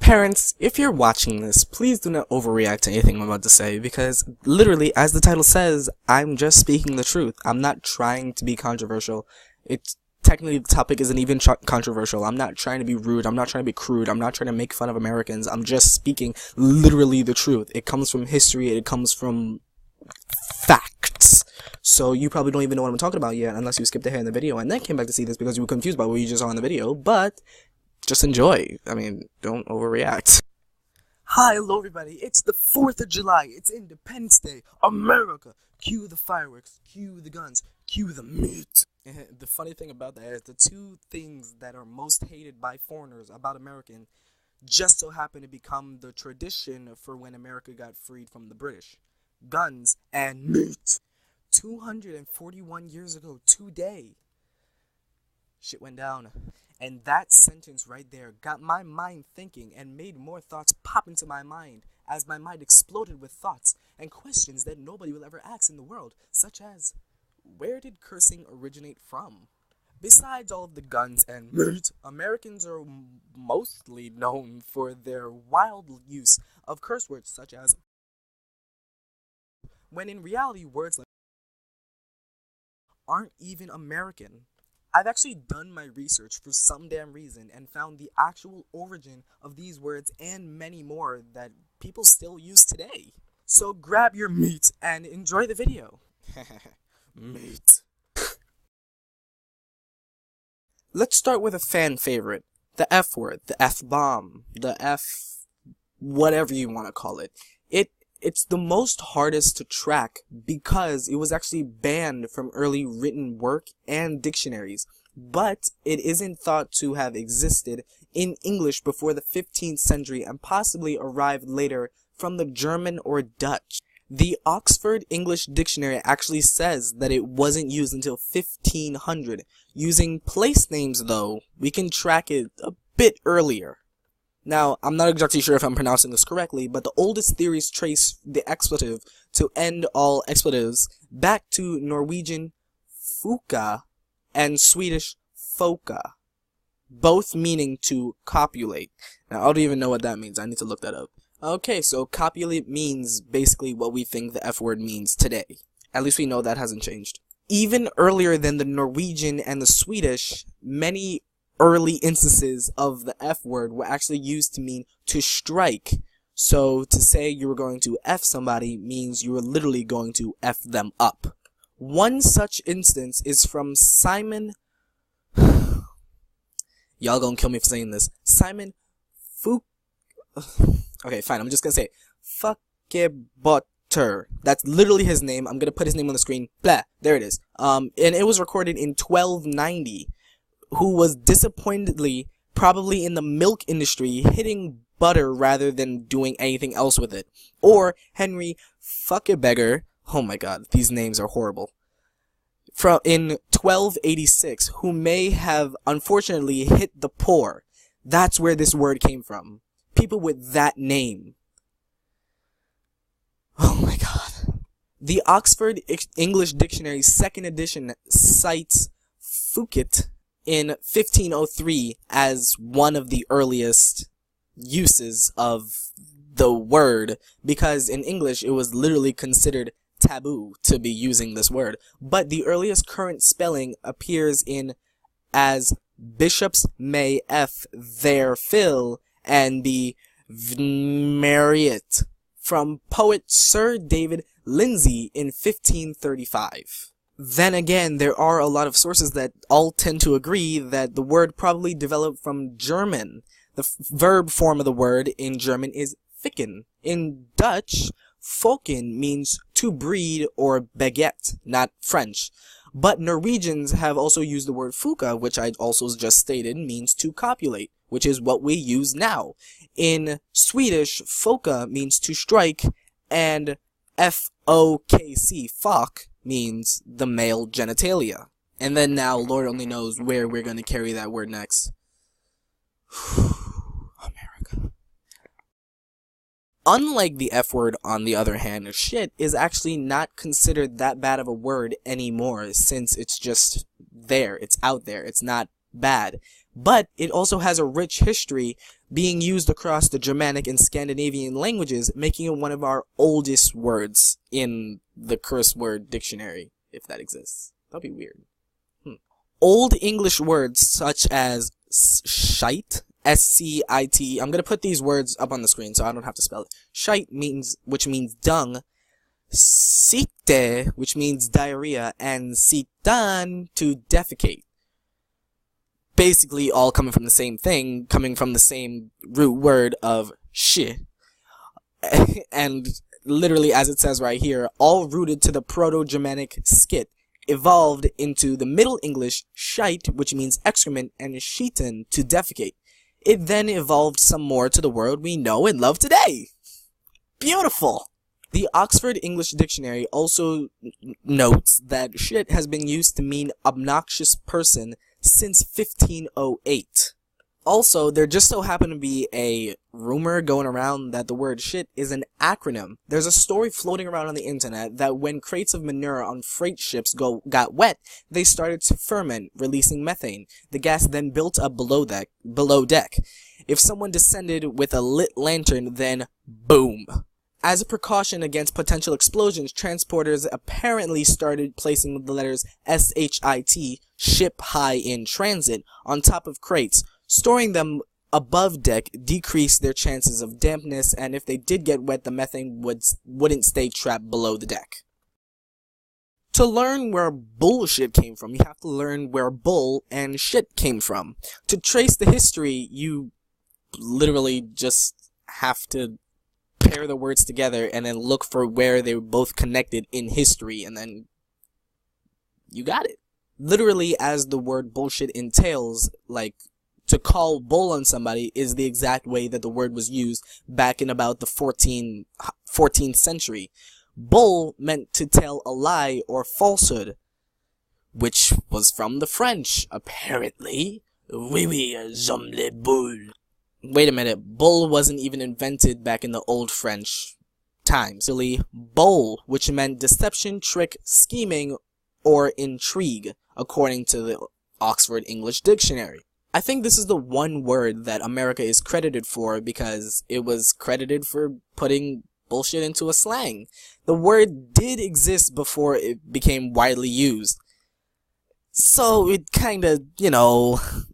Parents, if you're watching this, please do not overreact to anything I'm about to say, because literally, as the title says, I'm just speaking the truth. I'm not trying to be controversial. It's technically, the topic isn't even controversial. I'm not trying to be rude. I'm not trying to be crude. I'm not trying to make fun of Americans. I'm just speaking literally the truth. It comes from history. It comes from facts. So you probably don't even know what I'm talking about yet, unless you skipped ahead in the video and then came back to see this because you were confused by what you just saw in the video. But just enjoy. I mean, don't overreact. Hi, hello everybody. It's the 4th of July. It's Independence Day. America. Cue the fireworks. Cue the guns. Cue the meat. The funny thing about that is the two things that are most hated by foreigners about American just so happen to become the tradition for when America got freed from the British. Guns and meat. 241 years ago today, shit went down. And that sentence right there got my mind thinking and made more thoughts pop into my mind as my mind exploded with thoughts and questions that nobody will ever ask in the world, such as, where did cursing originate from? Besides all of the guns and meat, Americans are mostly known for their wild use of curse words such as, when in reality words like aren't even American. I've actually done my research for some damn reason and found the actual origin of these words and many more that people still use today. So grab your meat and enjoy the video. Meat. Let's start with a fan favorite. The F word, the F-bomb, the F whatever you want to call it. It's the most hardest to track because it was actually banned from early written work and dictionaries, but it isn't thought to have existed in English before the 15th century and possibly arrived later from the German or Dutch. The Oxford English Dictionary actually says that it wasn't used until 1500. Using place names, though, we can track it a bit earlier. Now, I'm not exactly sure if I'm pronouncing this correctly, but the oldest theories trace the expletive to end all expletives back to Norwegian fuka and Swedish foka, both meaning to copulate. Now, I don't even know what that means. I need to look that up. Okay, so copulate means basically what we think the F word means today. At least we know that hasn't changed. Even earlier than the Norwegian and the Swedish, many early instances of the F word were actually used to mean to strike. So to say you were going to F somebody means you were literally going to F them up. One such instance is from Simon... Y'all gonna kill me for saying this. Simon Fuk... Okay, fine, I'm just gonna say Fuckebotter. That's literally his name. I'm gonna put his name on the screen. Blah, there it is. And it was recorded in 1290. Who was disappointedly probably in the milk industry hitting butter rather than doing anything else with it. Or Henry Fuckebeggar, oh my god, these names are horrible, in 1286, who may have unfortunately hit the poor. That's where this word came from. People with that name. Oh my god. The Oxford English Dictionary 2nd edition cites Fukit in 1503 as one of the earliest uses of the word, because in English it was literally considered taboo to be using this word. But the earliest current spelling appears in as bishops may F their fill and be vmariot from poet Sir David Lindsay in 1535. Then again, there are a lot of sources that all tend to agree that the word probably developed from German. The verb form of the word in German is ficken. In Dutch, foken means to breed or baguette, not French. But Norwegians have also used the word fuka, which I also just stated means to copulate, which is what we use now. In Swedish, foka means to strike, and F-O-K-C, fuck, means the male genitalia. And then now, Lord only knows where we're going to carry that word next. America. Unlike the F word, on the other hand, shit is actually not considered that bad of a word anymore, since it's just there, it's out there, it's not bad. but it also has a rich history, being used across the Germanic and Scandinavian languages, making it one of our oldest words in the curse word dictionary, if that exists. That'd be weird. Old English words such as shite, S-C-I-T. I'm gonna put these words up on the screen so I don't have to spell it. Shite which means dung. Site, which means diarrhea, and sitan, to defecate. Basically all coming from the same thing, coming from the same root word of shit. And literally, as it says right here, all rooted to the Proto-Germanic skit, evolved into the Middle English shite, which means excrement, and shiten, to defecate. It then evolved some more to the word we know and love today. Beautiful! The Oxford English Dictionary also notes that shit has been used to mean obnoxious person since 1508. Also, there just so happened to be a rumor going around that the word shit is an acronym. There's a story floating around on the internet that when crates of manure on freight ships got wet, they started to ferment, releasing methane. The gas then built up below deck. If someone descended with a lit lantern, then boom. As a precaution against potential explosions, transporters apparently started placing the letters S-H-I-T, ship high in transit, on top of crates. Storing them above deck decreased their chances of dampness, and if they did get wet, the methane wouldn't stay trapped below the deck. To learn where bullshit came from, you have to learn where bull and shit came from. To trace the history, you literally just have to pair the words together and then look for where they were both connected in history, and then you got it. Literally, as the word bullshit entails, like, to call bull on somebody is the exact way that the word was used back in about the 14th century. Bull meant to tell a lie or falsehood, which was from the French, apparently. Oui, oui, j'aime les boules. Wait a minute, bull wasn't even invented back in the old French times. Silly bowl, which meant deception, trick, scheming, or intrigue, according to the Oxford English Dictionary. I think this is the one word that America is credited for because it was credited for putting bullshit into a slang. The word did exist before it became widely used. So it kinda,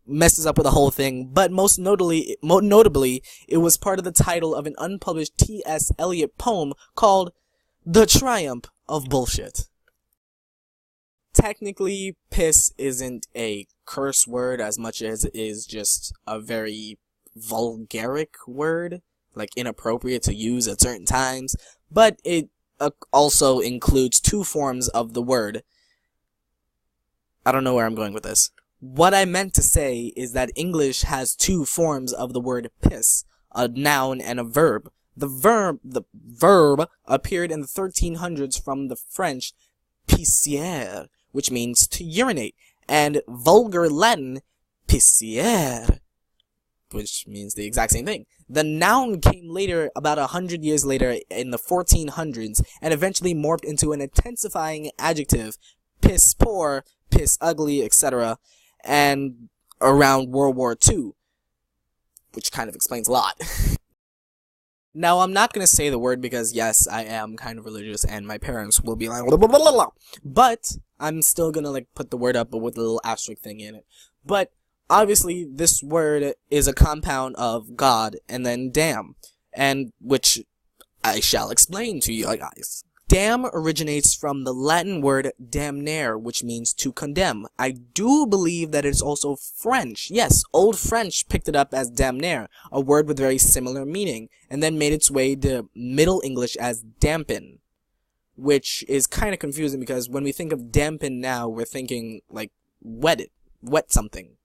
messes up with the whole thing, but most notably, it was part of the title of an unpublished T.S. Eliot poem called The Triumph of Bullshit. Technically, piss isn't a curse word as much as it is just a very vulgaric word, like inappropriate to use at certain times, but it also includes two forms of the word. I don't know where I'm going with this. What I meant to say is that English has two forms of the word piss, a noun and a verb. The verb appeared in the 1300s from the French pisser, which means to urinate, and vulgar Latin pisciere, which means the exact same thing. The noun came later, about 100 years later, in the 1400s, and eventually morphed into an intensifying adjective, piss poor, piss ugly, etc., and around World War II, which kind of explains a lot. Now, I'm not going to say the word because, yes, I am kind of religious, and my parents will be like, blah, blah, blah, blah, blah. But I'm still going to, put the word up, but with a little asterisk thing in it. But, obviously, this word is a compound of God and then damn, and which I shall explain to you guys. Damn originates from the Latin word damnare, which means to condemn. I do believe that it's also French. Yes, Old French picked it up as damnare, a word with very similar meaning, and then made its way to Middle English as dampen, which is kind of confusing because when we think of dampen now, we're thinking, wet something.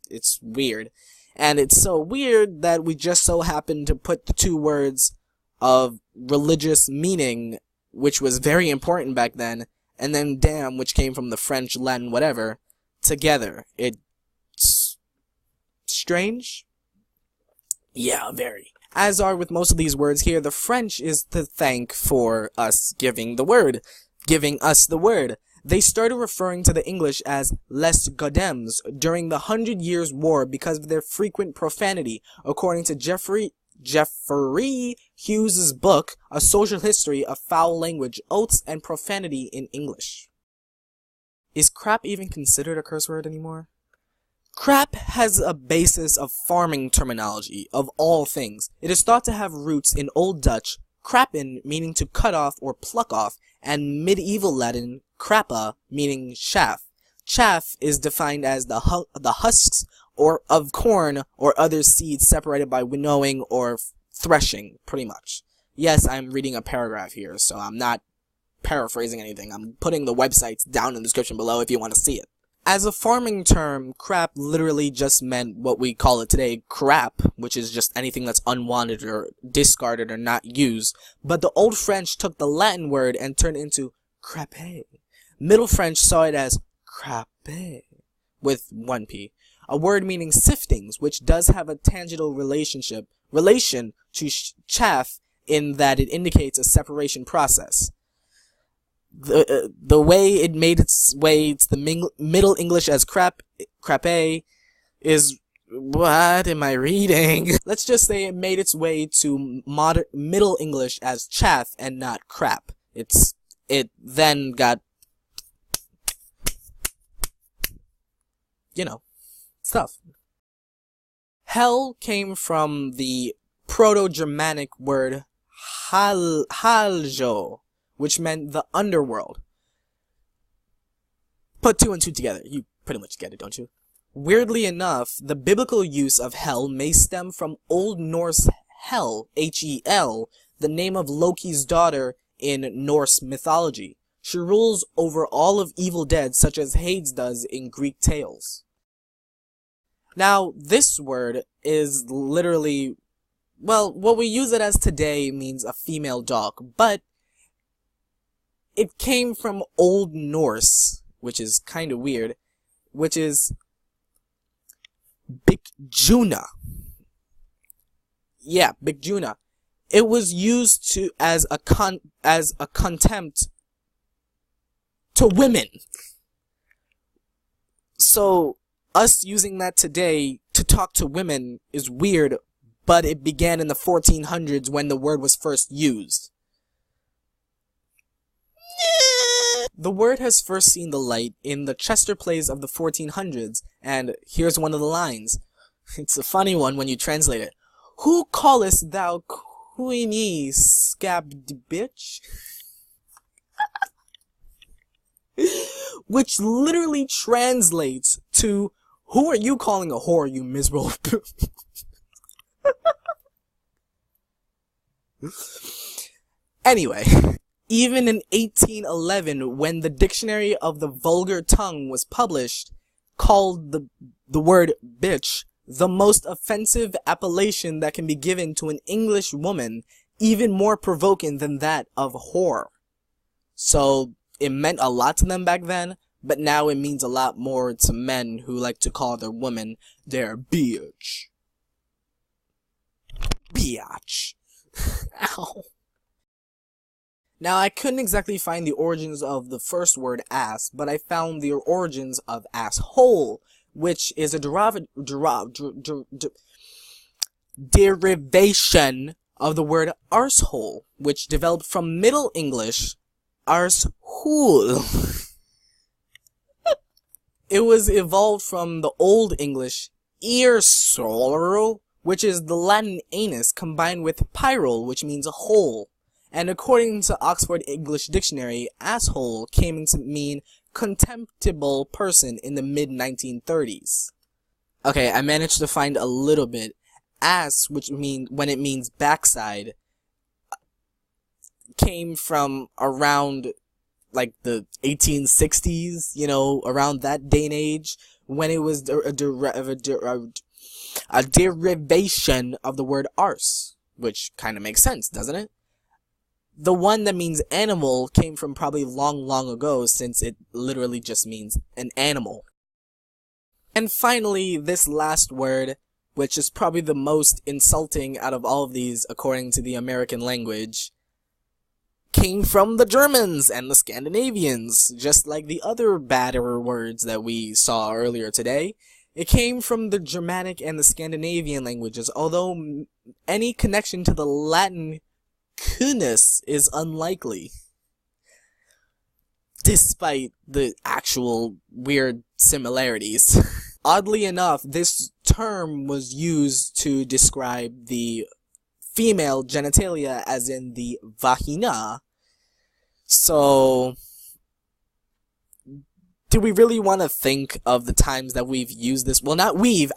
It's weird. And it's so weird that we just so happened to put the two words of religious meaning, which was very important back then, and then damn, which came from the French, Latin, whatever, together. It's strange? Yeah, very. As are with most of these words here, the French is to thank for us giving us the word. They started referring to the English as les Godems during the 100 Years' War because of their frequent profanity, according to Jeffrey Hughes's book, A Social History of Foul Language, Oaths, and Profanity in English. Is crap even considered a curse word anymore? Crap has a basis of farming terminology, of all things. It is thought to have roots in Old Dutch, crappen, meaning to cut off or pluck off, and medieval Latin, crappa, meaning chaff. Chaff is defined as the husks of corn or other seeds separated by winnowing or threshing, pretty much. Yes, I'm reading a paragraph here, so I'm not paraphrasing anything. I'm putting the websites down in the description below if you want to see it. As a farming term, crap literally just meant what we call it today, crap, which is just anything that's unwanted or discarded or not used. But the Old French took the Latin word and turned it into crapé. Middle French saw it as crapé, with one P, a word meaning siftings, which does have a tangible relation to chaff in that it indicates a separation process. The way it made its way to the Middle English as crapé is, what am I reading? Let's just say it made its way to Middle English as chaff and not crap. It then got, stuff. Hell came from the Proto-Germanic word haljo, which meant the underworld. Put two and two together. You pretty much get it, don't you? Weirdly enough, the biblical use of hell may stem from Old Norse Hel, H-E-L, the name of Loki's daughter in Norse mythology. She rules over all of evil dead, such as Hades does in Greek tales. Now, this word is literally, well, what we use it as today means a female dog, but it came from Old Norse, which is kind of weird, which is Bikjuna. Yeah, Bikjuna. It was used as a contempt to women. So us using that today to talk to women is weird, but it began in the 1400s when the word was first used. The word has first seen the light in the Chester plays of the 1400s, and here's one of the lines. It's a funny one when you translate it. Who callest thou Queenie scabbed bitch? Which literally translates to, who are you calling a whore, you miserable Anyway, even in 1811, when the Dictionary of the Vulgar Tongue was published, called the word bitch the most offensive appellation that can be given to an English woman, even more provoking than that of whore. So, it meant a lot to them back then, but now it means a lot more to men who like to call their women their bitch. Biatch. Ow. Now, I couldn't exactly find the origins of the first word ass, but I found the origins of asshole, which is a derivation of the word arsehole, which developed from Middle English arsehole. It was evolved from the Old English earsole, which is the Latin anus combined with pyral, which means a hole. And according to Oxford English Dictionary, asshole came to mean contemptible person in the mid-1930s. Okay, I managed to find a little bit. Ass, which when it means backside, came from around like the 1860s, around that day and age, when it was a derivation of the word arse, which kind of makes sense, doesn't it? The one that means animal came from probably long, long ago, since it literally just means an animal. And finally, this last word, which is probably the most insulting out of all of these according to the American language, came from the Germans and the Scandinavians, just like the other badder words that we saw earlier today. It came from the Germanic and the Scandinavian languages, although any connection to the Latin cunus is unlikely, despite the actual weird similarities. Oddly enough, this term was used to describe the female genitalia, as in the vagina. So, do we really want to think of the times that we've used this? Well, not we've,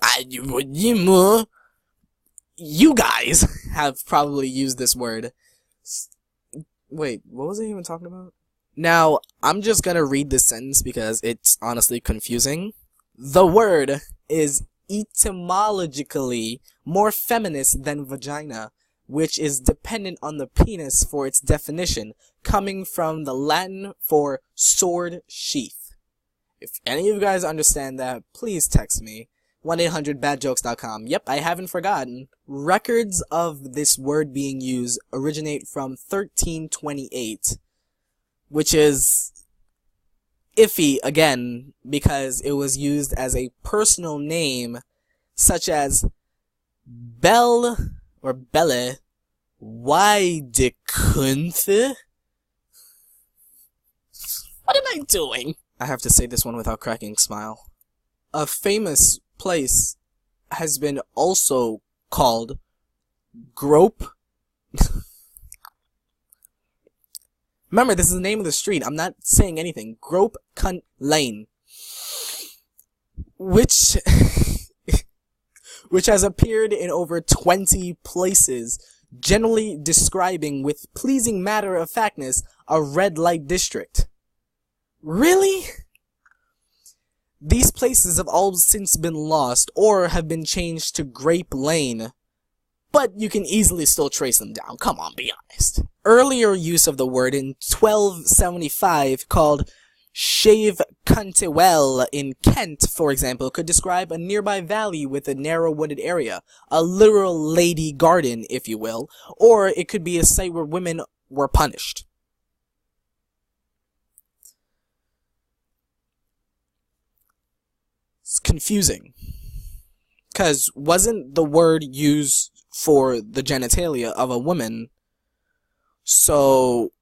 you guys have probably used this word. Wait, what was I even talking about? Now, I'm just gonna read this sentence because it's honestly confusing. The word is etymologically more feminist than vagina, which is dependent on the penis for its definition, coming from the Latin for sword sheath. If any of you guys understand that, please text me. 1-800-badjokes.com. Yep, I haven't forgotten. Records of this word being used originate from 1328, which is iffy again, because it was used as a personal name, such as Belle or Belle Weidekunth. What am I doing? I have to say this one without cracking a smile. A famous place has been also called Grope. Remember, this is the name of the street. I'm not saying anything. Grope Cunt Lane. Which has appeared in over 20 places, generally describing with pleasing matter-of-factness a red light district. Really? These places have all since been lost or have been changed to Grape Lane, but you can easily still trace them down. Come on, be honest. Earlier use of the word in 1275, called Shave Cantewell in Kent, for example, could describe a nearby valley with a narrow wooded area, a literal lady garden, if you will, or it could be a site where women were punished. It's confusing, because wasn't the word used for the genitalia of a woman? So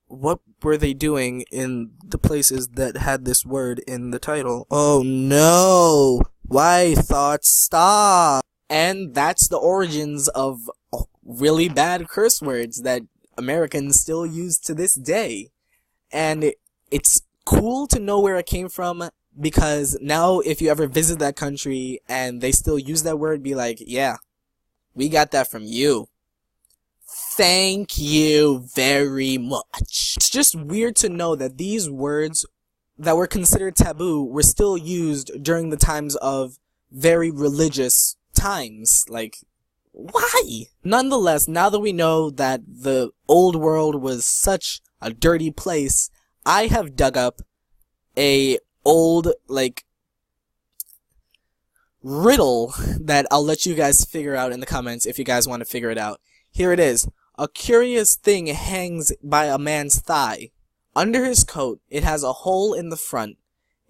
what were they doing in the places that had this word in the title? Oh no! Why thoughts stop? And that's the origins of really bad curse words that Americans still use to this day. And it's cool to know where it came from, because now if you ever visit that country and they still use that word, be like, yeah, we got that from you. Thank you very much. It's just weird to know that these words that were considered taboo were still used during the times of very religious times. Like, why? Nonetheless, now that we know that the old world was such a dirty place, I have dug up a old, riddle that I'll let you guys figure out in the comments if you guys want to figure it out. Here it is. A curious thing hangs by a man's thigh. Under his coat, it has a hole in the front.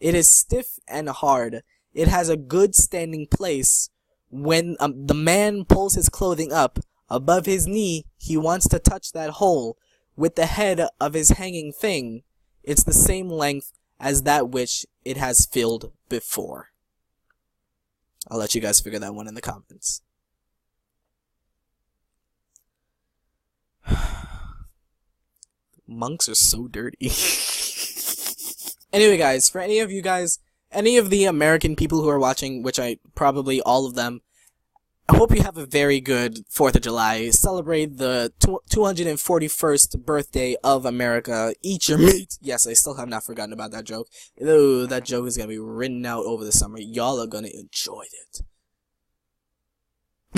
It is stiff and hard. It has a good standing place. When the man pulls his clothing up above his knee, he wants to touch that hole with the head of his hanging thing. It's the same length as that which it has filled before. I'll let you guys figure that one in the comments. Monks are so dirty. Anyway, guys, for any of you guys, any of the American people who are watching, which I probably all of them, I hope you have a very good 4th of July. Celebrate the 241st birthday of America. Eat your meat. Yes, I still have not forgotten about that joke. Ooh, that joke is going to be written out over the summer. Y'all are going to enjoy it.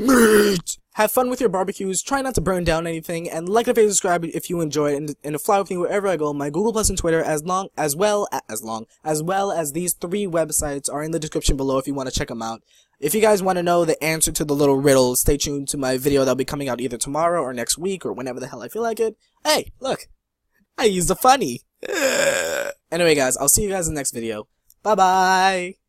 Meat! Have fun with your barbecues, try not to burn down anything, and like, and subscribe if you enjoy it, and fly with me wherever I go. My Google Plus and Twitter, as well as these 3 websites are in the description below if you want to check them out. If you guys want to know the answer to the little riddle, stay tuned to my video that'll be coming out either tomorrow or next week or whenever the hell I feel like it. Hey, look, I used a funny. Anyway guys, I'll see you guys in the next video. Bye bye!